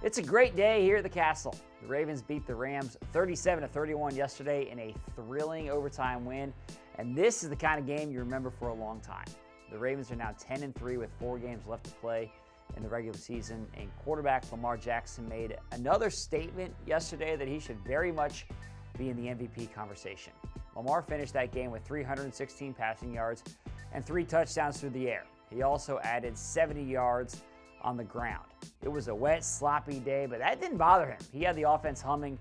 It's a great day here at the Castle. The Ravens beat the Rams 37-31 yesterday in a thrilling overtime win, and this is the kind of game you remember for a long time. The Ravens are now 10-3 with 4 games left to play in the regular season, and quarterback Lamar Jackson made another statement yesterday that he should very much be in the MVP conversation. Lamar finished that game with 316 passing yards and 3 touchdowns through the air. He also added 70 yards on the ground. It was a wet, sloppy day, but that didn't bother him. He had the offense humming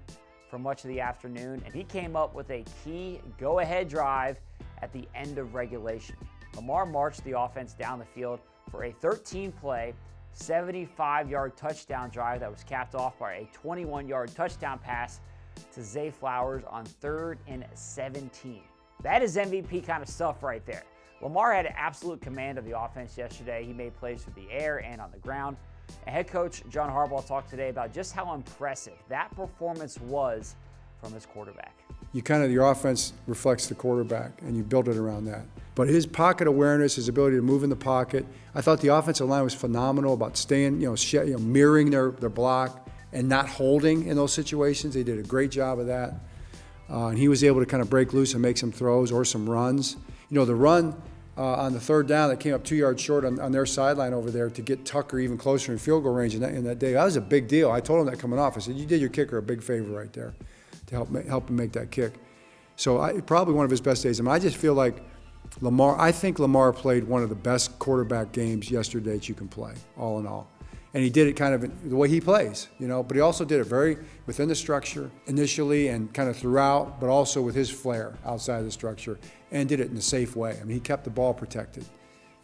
for much of the afternoon, and he came up with a key go-ahead drive at the end of regulation. Lamar marched the offense down the field for a 13-play, 75-yard touchdown drive that was capped off by a 21-yard touchdown pass to Zay Flowers on 3rd and 17. That is MVP kind of stuff right there. Lamar had absolute command of the offense yesterday. He made plays through the air and on the ground. And head coach John Harbaugh talked today about just how impressive that performance was from his quarterback. Your offense reflects the quarterback, and you build it around that. But his pocket awareness, his ability to move in the pocket, I thought the offensive line was phenomenal about staying, mirroring their block and not holding in those situations. They did a great job of that. And he was able to kind of break loose and make some throws or some runs. The run on the 3rd down that came up 2 yards short on their sideline over there to get Tucker even closer in field goal range in that day, that was a big deal. I told him that coming off. I said, you did your kicker a big favor right there to help him make that kick. So probably one of his best days. I just feel like I think Lamar played one of the best quarterback games yesterday that you can play, all in all. And he did it kind of the way he plays, but he also did it very within the structure initially and kind of throughout, but also with his flair outside of the structure, and did it in a safe way. He kept the ball protected.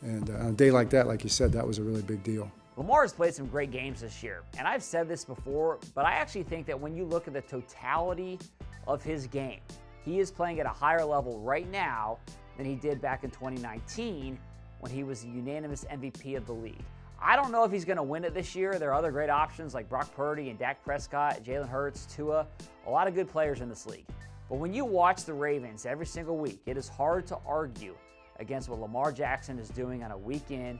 And on a day like that, like you said, that was a really big deal. Lamar has played some great games this year, and I've said this before, but I actually think that when you look at the totality of his game, he is playing at a higher level right now than he did back in 2019 when he was the unanimous MVP of the league. I don't know if he's going to win it this year. There are other great options like Brock Purdy and Dak Prescott, Jalen Hurts, Tua, a lot of good players in this league. But when you watch the Ravens every single week, it is hard to argue against what Lamar Jackson is doing on a week in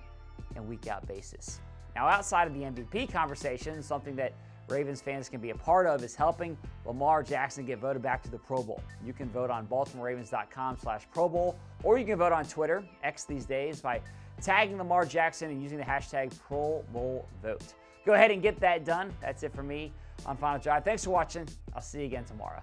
and week out basis. Now, outside of the MVP conversation, something that Ravens fans can be a part of is helping Lamar Jackson get voted back to the Pro Bowl. You can vote on BaltimoreRavens.com/Pro Bowl, or you can vote on Twitter, X these days, by tagging Lamar Jackson and using the hashtag #ProBowlVote. Go ahead and get that done. That's it for me on Final Drive. Thanks for watching. I'll see you again tomorrow.